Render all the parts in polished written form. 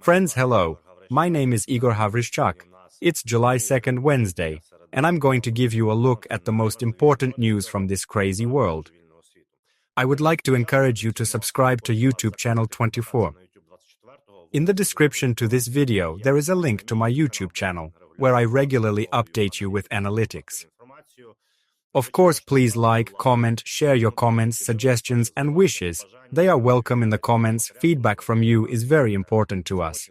Friends, hello. My name is Ihor Havryshchak. It's July 2nd, Wednesday, and I'm going to give you a look at the most important news from this crazy world. I would like to encourage you to subscribe to YouTube channel 24. In the description to this video, there is a link to my YouTube channel, where I regularly update you with analytics. Of course, please like, comment, share your comments, suggestions, and wishes. They are welcome in the comments. Feedback from you is very important to us.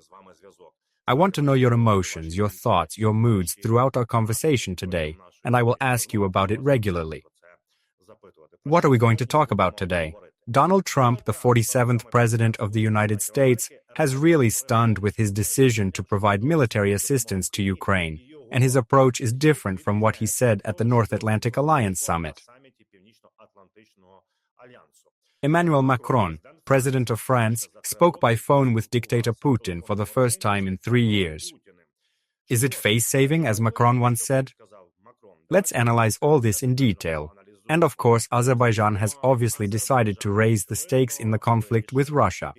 I want to know your emotions, your thoughts, your moods throughout our conversation today, and I will ask you about it regularly. What are we going to talk about today? Donald Trump, the 47th President of the United States, has really stunned with his decision to provide military assistance to Ukraine, and his approach is different from what he said at the North Atlantic Alliance Summit. Emmanuel Macron, President of France, spoke by phone with dictator Putin for the first time in 3 years. Is it face-saving, as Macron once said? Let's analyze all this in detail. And of course, Azerbaijan has obviously decided to raise the stakes in the conflict with Russia.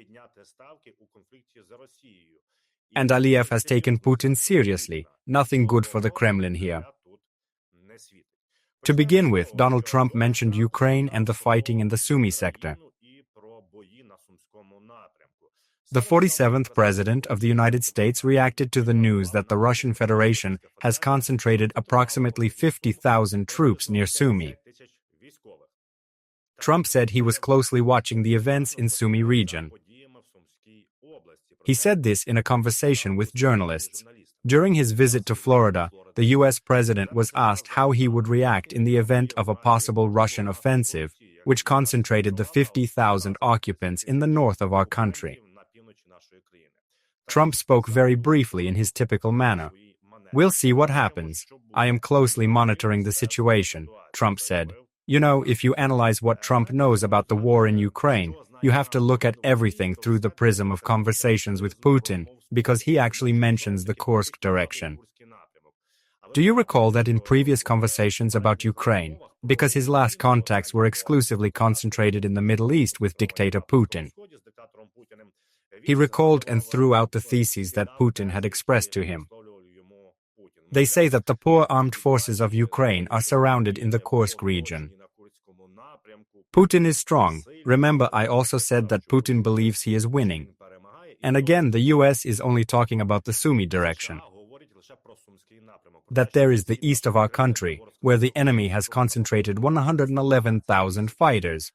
And Aliyev has taken Putin seriously. Nothing good for the Kremlin here. To begin with, Donald Trump mentioned Ukraine and the fighting in the Sumy sector. The 47th President of the United States reacted to the news that the Russian Federation has concentrated approximately 50,000 troops near Sumy. Trump said he was closely watching the events in Sumy region. He said this in a conversation with journalists. During his visit to Florida, the U.S. president was asked how he would react in the event of a possible Russian offensive, which concentrated the 50,000 occupants in the north of our country. Trump spoke very briefly in his typical manner. "We'll see what happens. I am closely monitoring the situation," Trump said. You know, if you analyze what Trump knows about the war in Ukraine, you have to look at everything through the prism of conversations with Putin, because he actually mentions the Kursk direction. Do you recall that in previous conversations about Ukraine, because his last contacts were exclusively concentrated in the Middle East with dictator Putin, he recalled and threw out the theses that Putin had expressed to him. They say that the poor armed forces of Ukraine are surrounded in the Kursk region. Putin is strong. Remember, I also said that Putin believes he is winning. And again, the US is only talking about the Sumy direction. That there is the east of our country, where the enemy has concentrated 111,000 fighters.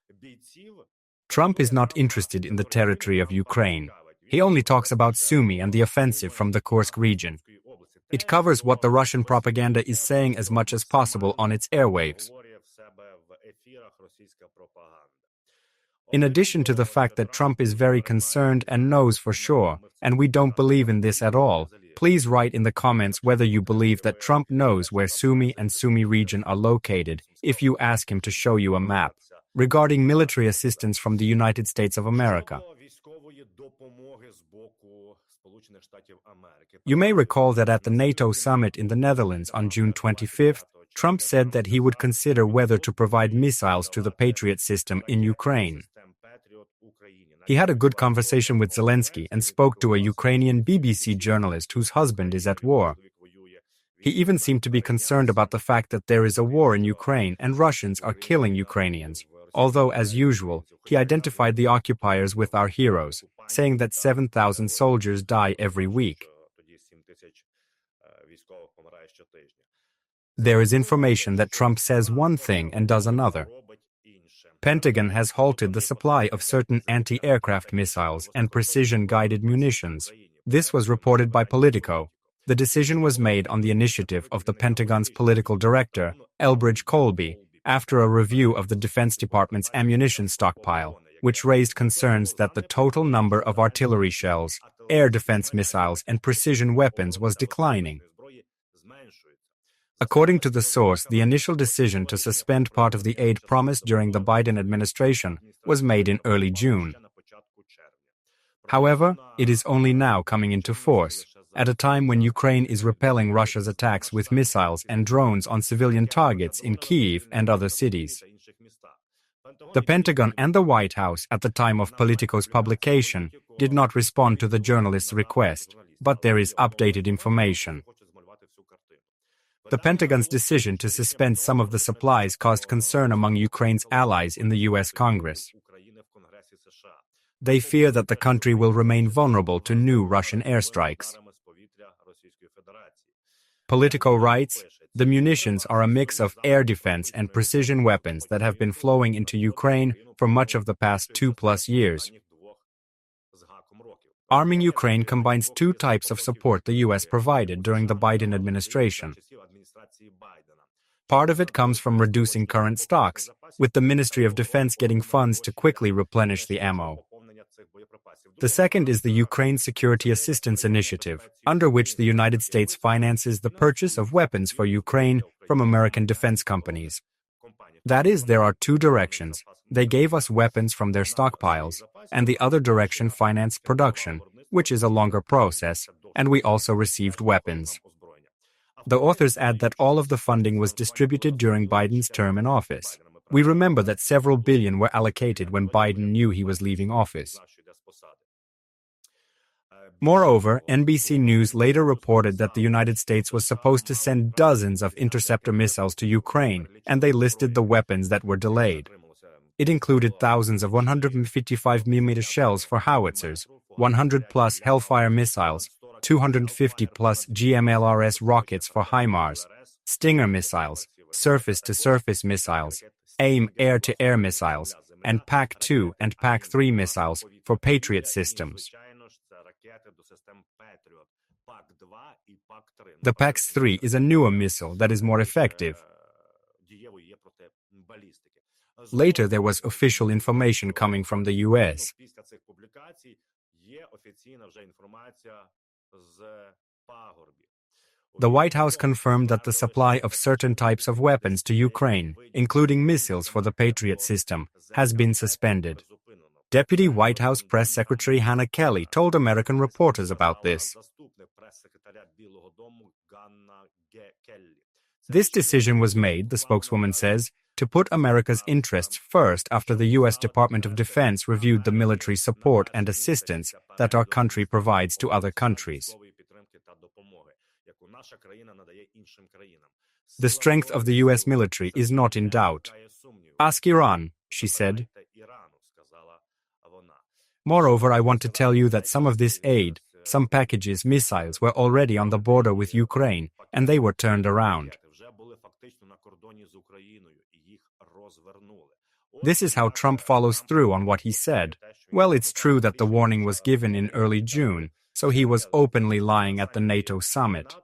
Trump is not interested in the territory of Ukraine. He only talks about Sumy and the offensive from the Kursk region. It covers what the Russian propaganda is saying as much as possible on its airwaves. In addition to the fact that Trump is very concerned and knows for sure, and we don't believe in this at all, please write in the comments whether you believe that Trump knows where Sumy and Sumy region are located if you ask him to show you a map. Regarding military assistance from the United States of America. You may recall that at the NATO summit in the Netherlands on June 25th, Trump said that he would consider whether to provide missiles to the Patriot system in Ukraine. He had a good conversation with Zelensky and spoke to a Ukrainian BBC journalist whose husband is at war. He even seemed to be concerned about the fact that there is a war in Ukraine and Russians are killing Ukrainians. Although, as usual, he identified the occupiers with our heroes, saying that 7,000 soldiers die every week. There is information that Trump says one thing and does another. Pentagon has halted the supply of certain anti-aircraft missiles and precision-guided munitions. This was reported by Politico. The decision was made on the initiative of the Pentagon's political director, Elbridge Colby, after a review of the Defense Department's ammunition stockpile, which raised concerns that the total number of artillery shells, air defense missiles, and precision weapons was declining. According to the source, the initial decision to suspend part of the aid promised during the Biden administration was made in early June. However, it is only now coming into force, at a time when Ukraine is repelling Russia's attacks with missiles and drones on civilian targets in Kyiv and other cities. The Pentagon and the White House at the time of Politico's publication did not respond to the journalist's request, but there is updated information. The Pentagon's decision to suspend some of the supplies caused concern among Ukraine's allies in the US Congress. They fear that the country will remain vulnerable to new Russian airstrikes. Politico writes, the munitions are a mix of air defense and precision weapons that have been flowing into Ukraine for much of the past 2+ years. Arming Ukraine combines two types of support the US provided during the Biden administration. Part of it comes from reducing current stocks, with the Ministry of Defense getting funds to quickly replenish the ammo. The second is the Ukraine Security Assistance Initiative, under which the United States finances the purchase of weapons for Ukraine from American defense companies. That is, there are two directions. They gave us weapons from their stockpiles, and the other direction financed production, which is a longer process, and we also received weapons. The authors add that all of the funding was distributed during Biden's term in office. We remember that several billion were allocated when Biden knew he was leaving office. Moreover, NBC News later reported that the United States was supposed to send dozens of interceptor missiles to Ukraine, and they listed the weapons that were delayed. It included thousands of 155mm shells for howitzers, 100+ Hellfire missiles, 250+ GMLRS rockets for HIMARS, Stinger missiles, surface-to-surface missiles, AIM air-to-air missiles, and PAC-2 and PAC-3 missiles for Patriot systems. The PAC-3 is a newer missile that is more effective. Later, there was official information coming from the US. The White House confirmed that the supply of certain types of weapons to Ukraine, including missiles for the Patriot system, has been suspended. Deputy White House Press Secretary Hannah Kelly told American reporters about this. This decision was made, the spokeswoman says, to put America's interests first after the U.S. Department of Defense reviewed the military support and assistance that our country provides to other countries. The strength of the U.S. military is not in doubt. Ask Iran, she said. Moreover, I want to tell you that some of this aid, some packages, missiles, were already on the border with Ukraine, and they were turned around. This is how Trump follows through on what he said. Well, it's true that the warning was given in early June, so he was openly lying at the NATO summit.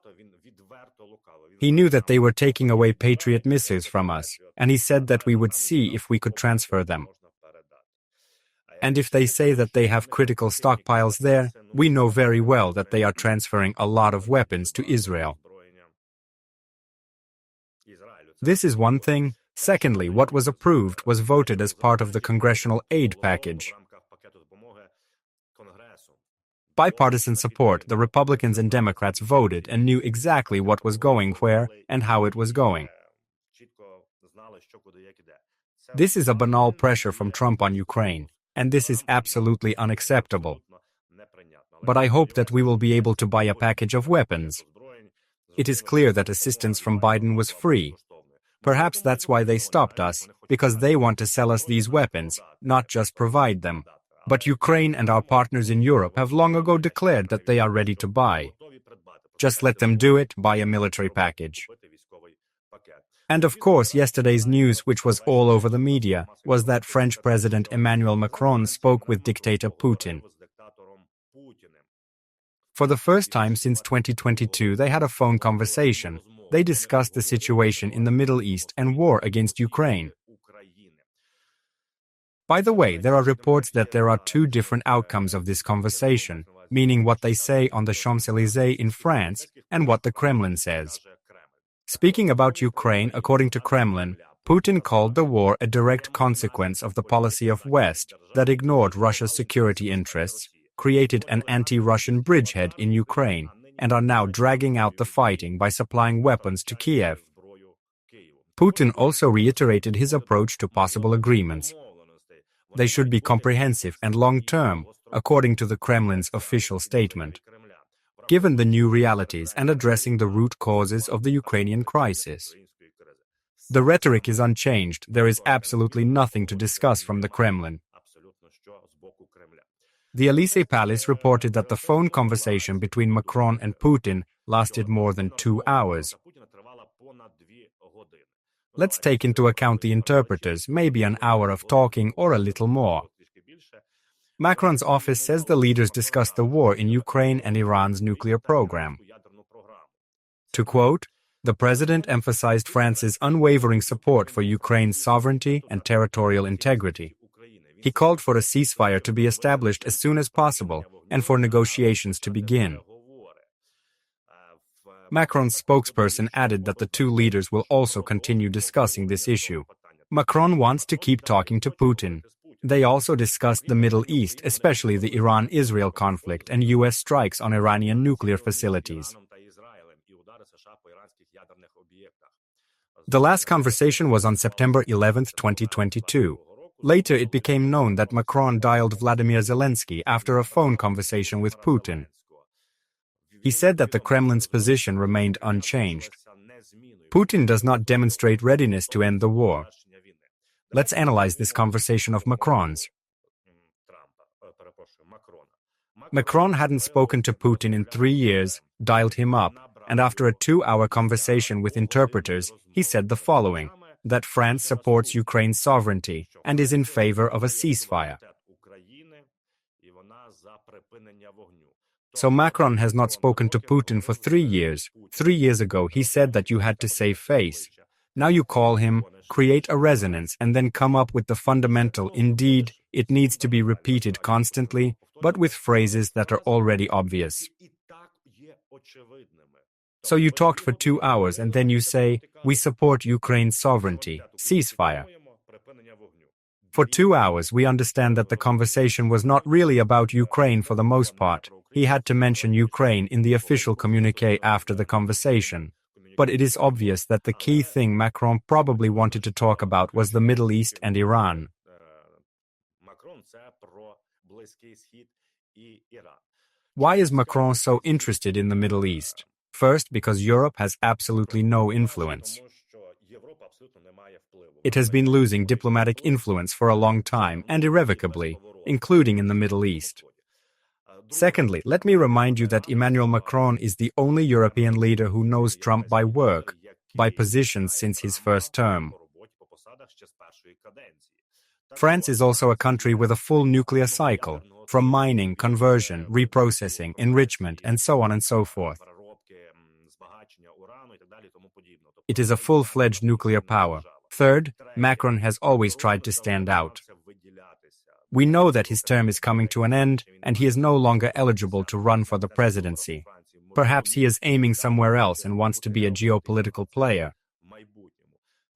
He knew that they were taking away Patriot missiles from us, and he said that we would see if we could transfer them. And if they say that they have critical stockpiles there, we know very well that they are transferring a lot of weapons to Israel. This is one thing. Secondly, what was approved was voted as part of the congressional aid package. Bipartisan support, the Republicans and Democrats voted and knew exactly what was going where and how it was going. This is a banal pressure from Trump on Ukraine, and this is absolutely unacceptable. But I hope that we will be able to buy a package of weapons. It is clear that assistance from Biden was free. Perhaps that's why they stopped us, because they want to sell us these weapons, not just provide them. But Ukraine and our partners in Europe have long ago declared that they are ready to buy. Just let them do it, buy a military package. And of course, yesterday's news, which was all over the media, was that French President Emmanuel Macron spoke with dictator Putin. For the first time since 2022, they had a phone conversation. They discussed the situation in the Middle East and war against Ukraine. By the way, there are reports that there are two different outcomes of this conversation, meaning what they say on the Champs-Élysées in France and what the Kremlin says. Speaking about Ukraine, according to Kremlin, Putin called the war a direct consequence of the policy of West that ignored Russia's security interests, created an anti-Russian bridgehead in Ukraine, and are now dragging out the fighting by supplying weapons to Kyiv. Putin also reiterated his approach to possible agreements, They should be comprehensive and long-term, according to the Kremlin's official statement. Given the new realities and addressing the root causes of the Ukrainian crisis. The rhetoric is unchanged. There is absolutely nothing to discuss from the Kremlin. The Elysee Palace reported that the phone conversation between Macron and Putin lasted more than 2 hours. Let's take into account the interpreters, maybe an hour of talking or a little more. Macron's office says the leaders discussed the war in Ukraine and Iran's nuclear program. To quote, the president emphasized France's unwavering support for Ukraine's sovereignty and territorial integrity. He called for a ceasefire to be established as soon as possible and for negotiations to begin. Macron's spokesperson added that the two leaders will also continue discussing this issue. Macron wants to keep talking to Putin. They also discussed the Middle East, especially the Iran-Israel conflict and U.S. strikes on Iranian nuclear facilities. The last conversation was on September 11, 2022. Later, it became known that Macron dialed Vladimir Zelensky after a phone conversation with Putin. He said that the Kremlin's position remained unchanged. Putin does not demonstrate readiness to end the war. Let's analyze this conversation of Macron's. Macron hadn't spoken to Putin in 3 years, dialed him up, and after a 2-hour conversation with interpreters, he said the following, that France supports Ukraine's sovereignty and is in favor of a ceasefire. So Macron has not spoken to Putin for 3 years. 3 years ago, he said that you had to save face. Now you call him, create a resonance, and then come up with the fundamental, indeed, it needs to be repeated constantly, but with phrases that are already obvious. So you talked for 2 hours and then you say, we support Ukraine's sovereignty, ceasefire. For 2 hours, we understand that the conversation was not really about Ukraine for the most part. He had to mention Ukraine in the official communiqué after the conversation. But it is obvious that the key thing Macron probably wanted to talk about was the Middle East and Iran. Why is Macron so interested in the Middle East? First, because Europe has absolutely no influence. It has been losing diplomatic influence for a long time and irrevocably, including in the Middle East. Secondly, let me remind you that Emmanuel Macron is the only European leader who knows Trump by work, by position since his first term. France is also a country with a full nuclear cycle, from mining, conversion, reprocessing, enrichment, and so on and so forth. It is a full-fledged nuclear power. Third, Macron has always tried to stand out. We know that his term is coming to an end, and he is no longer eligible to run for the presidency. Perhaps he is aiming somewhere else and wants to be a geopolitical player.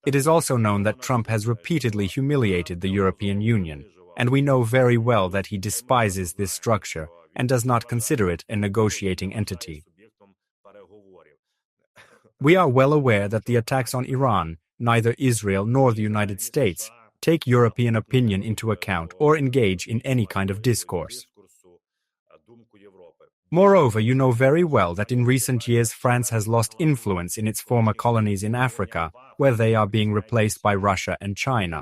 It is also known that Trump has repeatedly humiliated the European Union, and we know very well that he despises this structure and does not consider it a negotiating entity. We are well aware that the attacks on Iran, neither Israel nor the United States, take European opinion into account or engage in any kind of discourse. Moreover, you know very well that in recent years France has lost influence in its former colonies in Africa, where they are being replaced by Russia and China.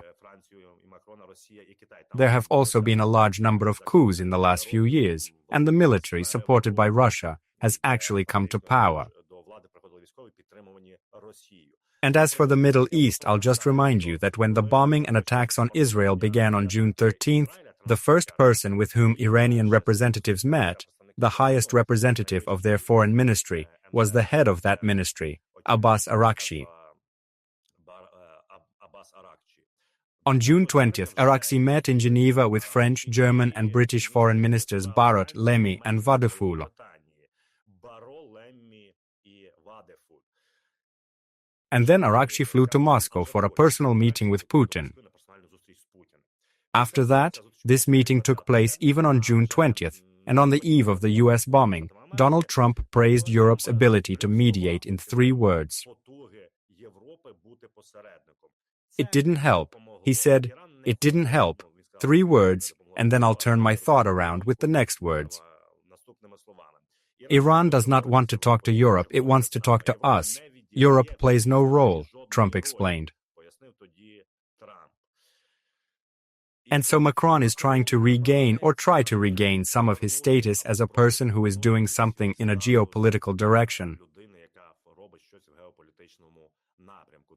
There have also been a large number of coups in the last few years, and the military, supported by Russia, has actually come to power. And as for the Middle East, I'll just remind you that when the bombing and attacks on Israel began on June 13th, the first person with whom Iranian representatives met, the highest representative of their foreign ministry, was the head of that ministry, Abbas Araghchi. On June 20th, Araghchi met in Geneva with French, German, and British foreign ministers Barrot, Lemy, and Vadeful. And then Araghchi flew to Moscow for a personal meeting with Putin. After that, this meeting took place even on June 20th, and on the eve of the US bombing, Donald Trump praised Europe's ability to mediate in 3 words. It didn't help. He said, it didn't help. 3 words, and then I'll turn my thought around with the next words. Iran does not want to talk to Europe, it wants to talk to us. Europe plays no role, Trump explained. And so Macron is trying to regain some of his status as a person who is doing something in a geopolitical direction.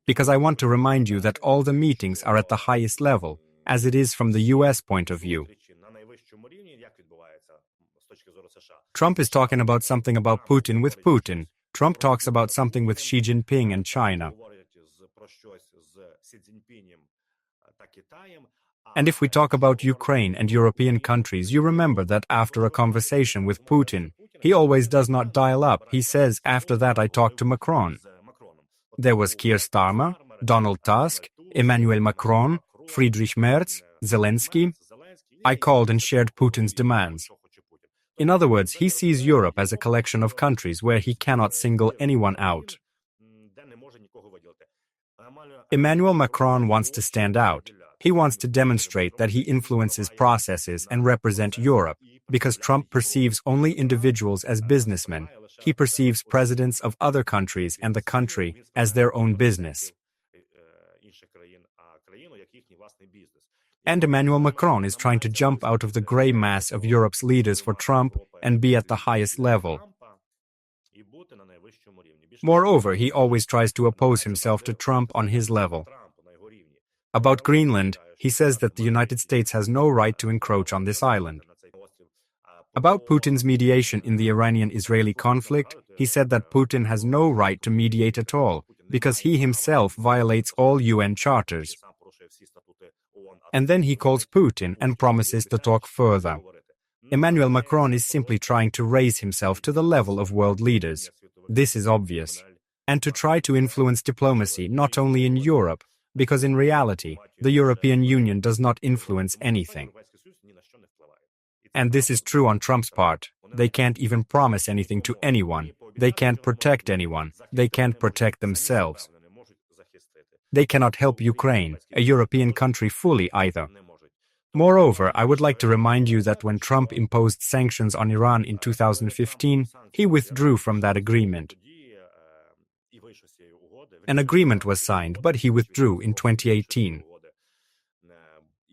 Because I want to remind you that all the meetings are at the highest level, as it is from the US point of view. Trump is talking about something about Putin with Putin. Trump talks about something with Xi Jinping and China. And if we talk about Ukraine and European countries, you remember that after a conversation with Putin, he always does not dial up. He says, after that I talked to Macron. There was Keir Starmer, Donald Tusk, Emmanuel Macron, Friedrich Merz, Zelensky. I called and shared Putin's demands. In other words, he sees Europe as a collection of countries where he cannot single anyone out. Emmanuel Macron wants to stand out. He wants to demonstrate that he influences processes and represent Europe, because Trump perceives only individuals as businessmen. He perceives presidents of other countries and the country as their own business. And Emmanuel Macron is trying to jump out of the gray mass of Europe's leaders for Trump and be at the highest level. Moreover, he always tries to oppose himself to Trump on his level. About Greenland, he says that the United States has no right to encroach on this island. About Putin's mediation in the Iranian-Israeli conflict, he said that Putin has no right to mediate at all, because he himself violates all UN charters. And then he calls Putin and promises to talk further. Emmanuel Macron is simply trying to raise himself to the level of world leaders. This is obvious. And to try to influence diplomacy not only in Europe, because in reality, the European Union does not influence anything. And this is true on Trump's part. They can't even promise anything to anyone. They can't protect anyone. They can't protect themselves. They cannot help Ukraine, a European country, fully either. Moreover, I would like to remind you that when Trump imposed sanctions on Iran in 2015, he withdrew from that agreement. An agreement was signed, but he withdrew in 2018.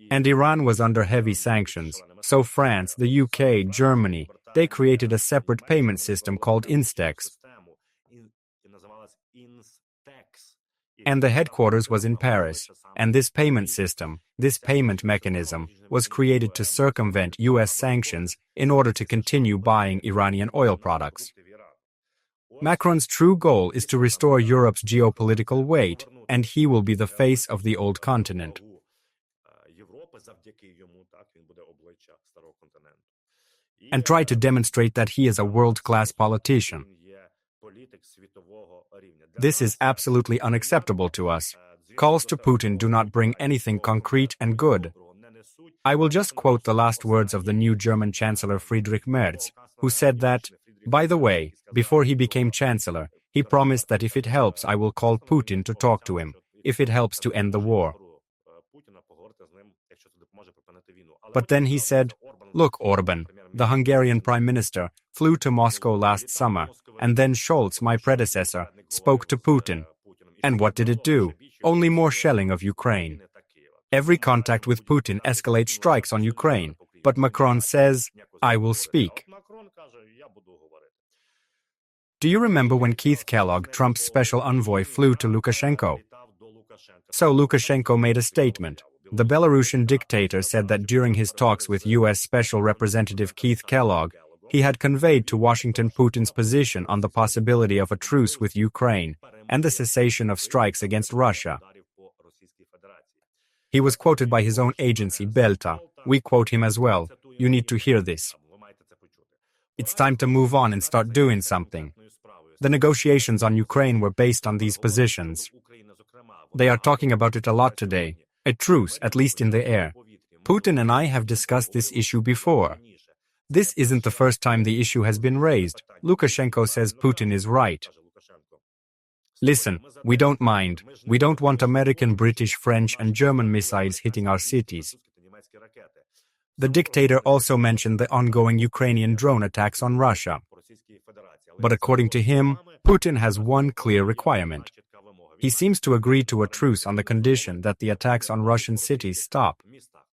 And Iran was under heavy sanctions. So France, the UK, Germany, they created a separate payment system called Instex. And the headquarters was in Paris. And this payment system, this payment mechanism, was created to circumvent US sanctions in order to continue buying Iranian oil products. Macron's true goal is to restore Europe's geopolitical weight, and he will be the face of the old continent. And try to demonstrate that he is a world-class politician. This is absolutely unacceptable to us. Calls to Putin do not bring anything concrete and good. I will just quote the last words of the new German Chancellor Friedrich Merz, who said that, by the way, before he became Chancellor, he promised that if it helps, I will call Putin to talk to him, if it helps to end the war. But then he said, look, Orban, the Hungarian Prime Minister, flew to Moscow last summer, and then Scholz, my predecessor, spoke to Putin. And what did it do? Only more shelling of Ukraine. Every contact with Putin escalates strikes on Ukraine, but Macron says, I will speak. Do you remember when Keith Kellogg, Trump's special envoy, flew to Lukashenko? So Lukashenko made a statement. The Belarusian dictator said that during his talks with U.S. Special Representative Keith Kellogg, he had conveyed to Washington Putin's position on the possibility of a truce with Ukraine and the cessation of strikes against Russia. He was quoted by his own agency, Belta. We quote him as well. You need to hear this. It's time to move on and start doing something. The negotiations on Ukraine were based on these positions. They are talking about it a lot today. A truce, at least in the air. Putin and I have discussed this issue before. This isn't the first time the issue has been raised. Lukashenko says Putin is right. Listen, we don't mind. We don't want American, British, French and German missiles hitting our cities. The dictator also mentioned the ongoing Ukrainian drone attacks on Russia. But according to him, Putin has one clear requirement. He seems to agree to a truce on the condition that the attacks on Russian cities stop.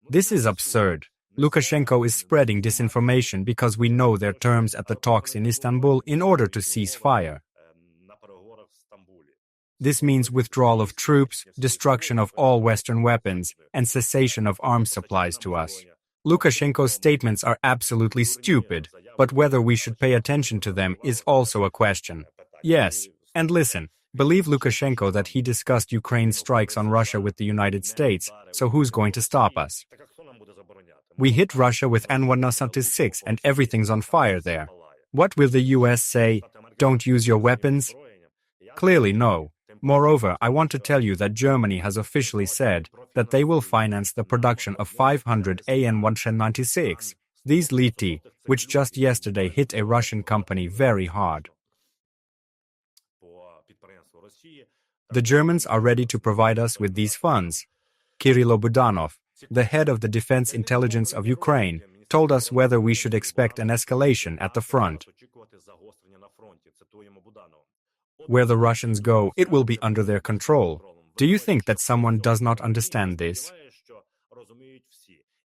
This is absurd. Lukashenko is spreading disinformation because we know their terms at the talks in Istanbul in order to cease fire. This means withdrawal of troops, destruction of all Western weapons, and cessation of arms supplies to us. Lukashenko's statements are absolutely stupid, but whether we should pay attention to them is also a question. Yes, and listen, believe Lukashenko that he discussed Ukraine's strikes on Russia with the United States, so who's going to stop us? We hit Russia with An-196 and everything's on fire there. What will the US say? Don't use your weapons? Clearly no. Moreover, I want to tell you that Germany has officially said that they will finance the production of 500 An-196, these Liti, which just yesterday hit a Russian company very hard. The Germans are ready to provide us with these funds. Kirilo Budanov, the head of the Defense Intelligence of Ukraine, told us whether we should expect an escalation at the front. Where the Russians go, it will be under their control. Do you think that someone does not understand this?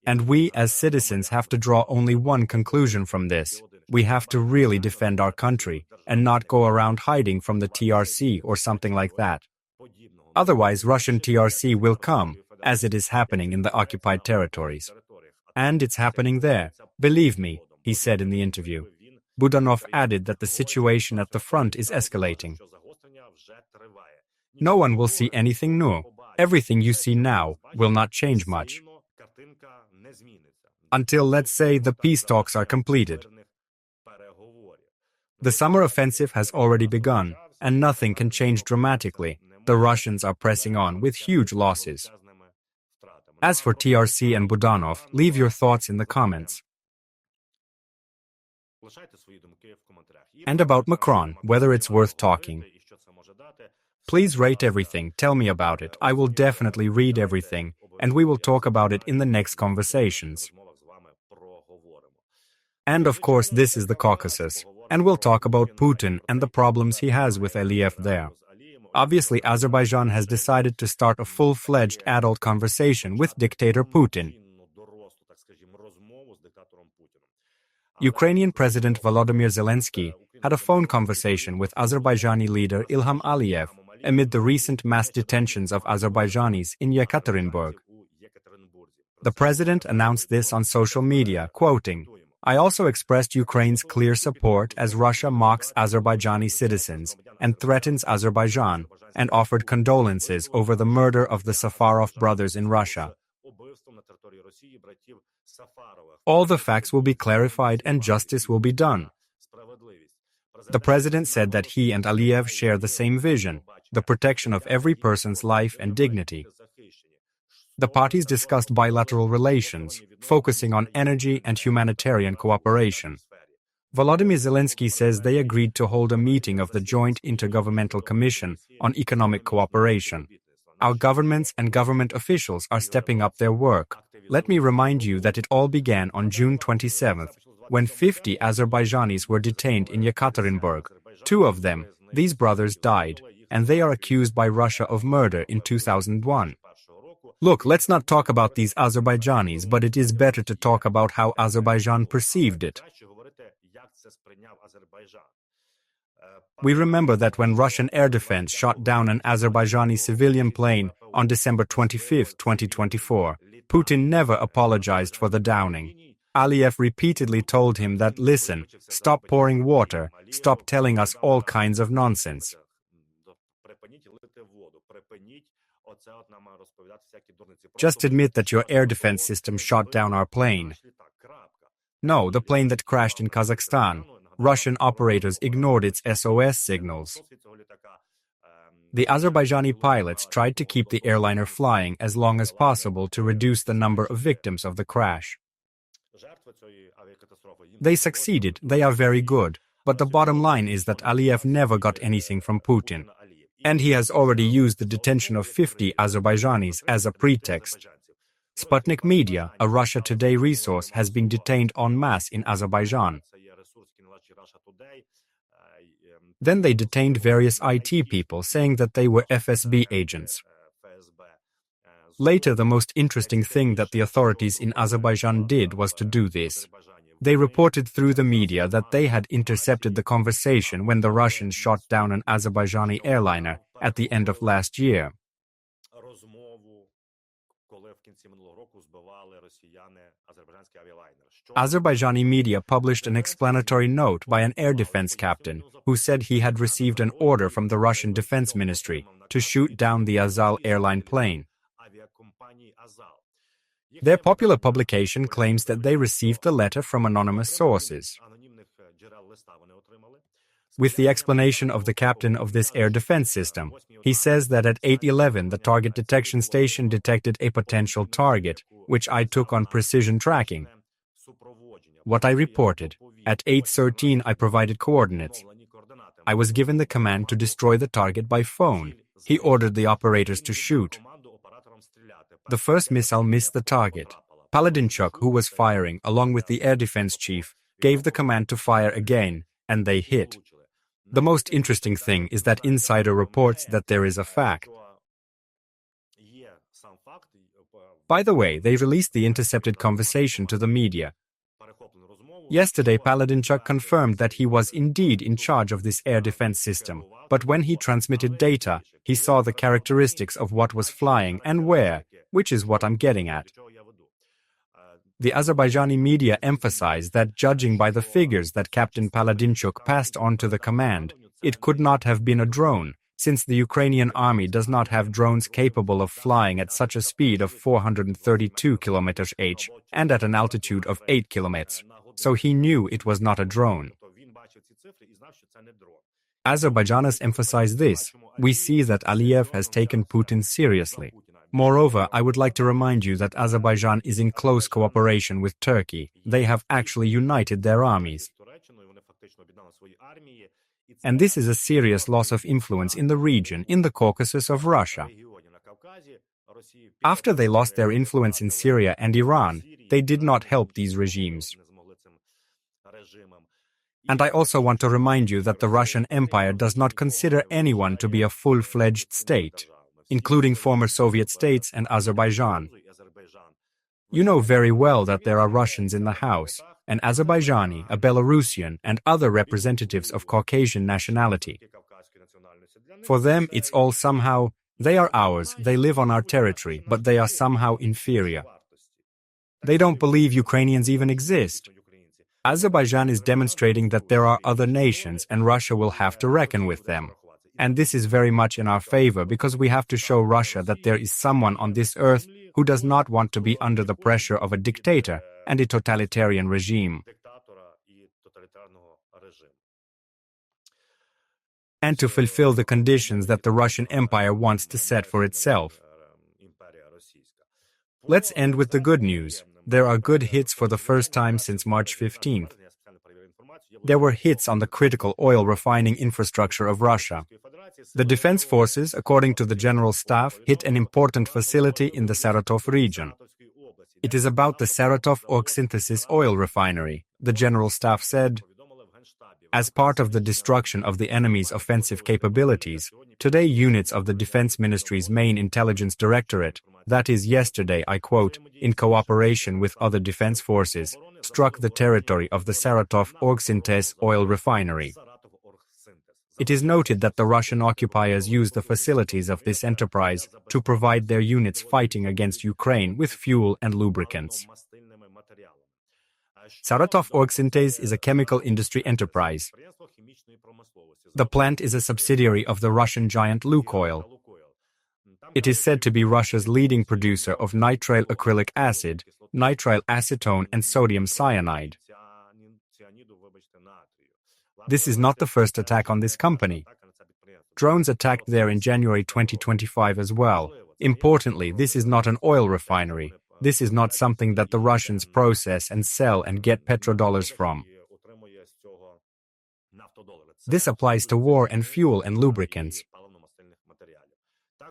And we, as citizens, have to draw only one conclusion from this. We have to really defend our country, and not go around hiding from the TRC or something like that. Otherwise, Russian TRC will come, as it is happening in the occupied territories. And it's happening there, believe me, he said in the interview. Budanov added that the situation at the front is escalating. No one will see anything new. Everything you see now will not change much. Until, let's say, the peace talks are completed. The summer offensive has already begun, and nothing can change dramatically. The Russians are pressing on with huge losses. As for TRC and Budanov, leave your thoughts in the comments. And about Macron, whether it's worth talking. Please rate everything, tell me about it. I will definitely read everything, and we will talk about it in the next conversations. And of course, this is the Caucasus, and we'll talk about Putin and the problems he has with Aliyev there. Obviously, Azerbaijan has decided to start a full-fledged adult conversation with dictator Putin. Ukrainian President Volodymyr Zelensky had a phone conversation with Azerbaijani leader Ilham Aliyev amid the recent mass detentions of Azerbaijanis in Yekaterinburg. The president announced this on social media, quoting, "I also expressed Ukraine's clear support as Russia mocks Azerbaijani citizens and threatens Azerbaijan, and offered condolences over the murder of the Safarov brothers in Russia. All the facts will be clarified and justice will be done." The president said that he and Aliyev share the same vision, the protection of every person's life and dignity. The parties discussed bilateral relations, focusing on energy and humanitarian cooperation. Volodymyr Zelensky says they agreed to hold a meeting of the Joint Intergovernmental Commission on Economic Cooperation. Our governments and government officials are stepping up their work. Let me remind you that it all began on June 27th, when 50 Azerbaijanis were detained in Yekaterinburg. 2 of them, these brothers, died, and they are accused by Russia of murder in 2001. Look, let's not talk about these Azerbaijanis, but it is better to talk about how Azerbaijan perceived it. We remember that when Russian air defense shot down an Azerbaijani civilian plane on December 25, 2024, Putin never apologized for the downing. Aliyev repeatedly told him that, listen, stop pouring water, stop telling us all kinds of nonsense. Just admit that your air defense system shot down our plane. No, the plane that crashed in Kazakhstan. Russian operators ignored its SOS signals. The Azerbaijani pilots tried to keep the airliner flying as long as possible to reduce the number of victims of the crash. They succeeded, they are very good, but the bottom line is that Aliyev never got anything from Putin. And he has already used the detention of 50 Azerbaijanis as a pretext. Sputnik Media, a Russia Today resource, has been detained en masse in Azerbaijan. Then they detained various IT people, saying that they were FSB agents. Later, the most interesting thing that the authorities in Azerbaijan did was to do this. They reported through the media that they had intercepted the conversation when the Russians shot down an Azerbaijani airliner at the end of last year. Azerbaijani media published an explanatory note by an air defense captain who said he had received an order from the Russian Defense Ministry to shoot down the Azal airline plane. Their popular publication claims that they received the letter from anonymous sources. With the explanation of the captain of this air defense system, he says that at 8:11 the target detection station detected a potential target, which I took on precision tracking. What I reported, at 8:13 I provided coordinates. I was given the command to destroy the target by phone. He ordered the operators to shoot. The first missile missed the target. Paladinchuk, who was firing, along with the air defense chief, gave the command to fire again, and they hit. The most interesting thing is that insider reports that there is a fact. By the way, they released the intercepted conversation to the media. Yesterday, Paladinchuk confirmed that he was indeed in charge of this air defense system, but when he transmitted data, he saw the characteristics of what was flying and where, which is what I'm getting at. The Azerbaijani media emphasized that judging by the figures that Captain Paladinchuk passed on to the command, it could not have been a drone, since the Ukrainian army does not have drones capable of flying at such a speed of 432 km/h and at an altitude of 8 km. So he knew it was not a drone. Azerbaijan has emphasized this. We see that Aliyev has taken Putin seriously. Moreover, I would like to remind you that Azerbaijan is in close cooperation with Turkey. They have actually united their armies. And this is a serious loss of influence in the region, in the Caucasus of Russia. After they lost their influence in Syria and Iran, they did not help these regimes. And I also want to remind you that the Russian Empire does not consider anyone to be a full-fledged state, including former Soviet states and Azerbaijan. You know very well that there are Russians in the House, an Azerbaijani, a Belarusian, and other representatives of Caucasian nationality. For them, it's all somehow, they are ours, they live on our territory, but they are somehow inferior. They don't believe Ukrainians even exist. Azerbaijan is demonstrating that there are other nations and Russia will have to reckon with them. And this is very much in our favor because we have to show Russia that there is someone on this earth who does not want to be under the pressure of a dictator and a totalitarian regime. And to fulfill the conditions that the Russian Empire wants to set for itself. Let's end with the good news. There are good hits for the first time since March 15th. There were hits on the critical oil refining infrastructure of Russia. The defense forces, according to the General Staff, hit an important facility in the Saratov region. It is about the Saratov Orgsynthesis oil refinery, the General Staff said. As part of the destruction of the enemy's offensive capabilities, today units of the Defense Ministry's main intelligence directorate, that is yesterday, I quote, in cooperation with other defense forces, struck the territory of the Saratov Orgsynthesis oil refinery. It is noted that the Russian occupiers used the facilities of this enterprise to provide their units fighting against Ukraine with fuel and lubricants. Saratov Orgsynthesis is a chemical industry enterprise. The plant is a subsidiary of the Russian giant Lukoil. It is said to be Russia's leading producer of nitrile acrylic acid, nitrile acetone, and sodium cyanide. This is not the first attack on this company. Drones attacked there in January 2025 as well. Importantly, this is not an oil refinery. This is not something that the Russians process and sell and get petrodollars from. This applies to war and fuel and lubricants.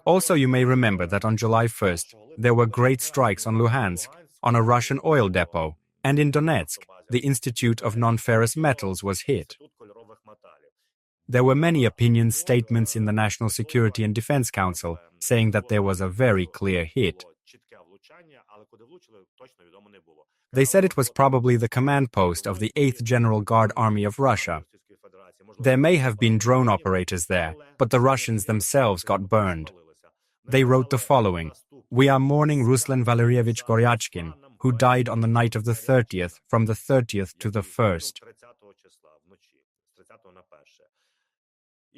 Also, you may remember that on July 1st, there were great strikes on Luhansk, on a Russian oil depot, and in Donetsk, the Institute of Non-Ferrous Metals was hit. There were many opinion statements in the National Security and Defense Council saying that there was a very clear hit. They said it was probably the command post of the 8th General Guard Army of Russia. There may have been drone operators there, but the Russians themselves got burned. They wrote the following: "We are mourning Ruslan Valerievich Goryachkin, who died on the night of the 30th, from the 30th to the 1st.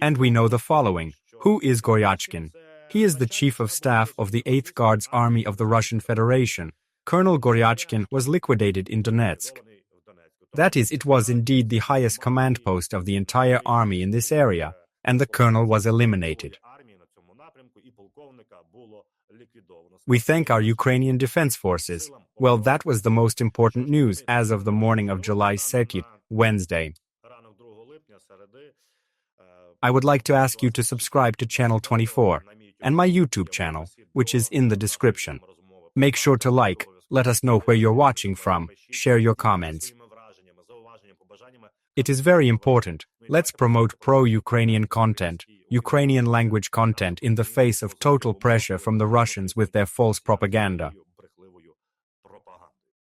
And we know the following. Who is Goryachkin? He is the Chief of Staff of the 8th Guards Army of the Russian Federation. Colonel Goryachkin was liquidated in Donetsk. That is, it was indeed the highest command post of the entire army in this area, and the colonel was eliminated. We thank our Ukrainian Defense Forces. Well, that was the most important news as of the morning of July 2nd, Wednesday. I would like to ask you to subscribe to Channel 24 and my YouTube channel, which is in the description. Make sure to like, let us know where you're watching from, share your comments. It is very important. Let's promote pro-Ukrainian content, Ukrainian language content in the face of total pressure from the Russians with their false propaganda.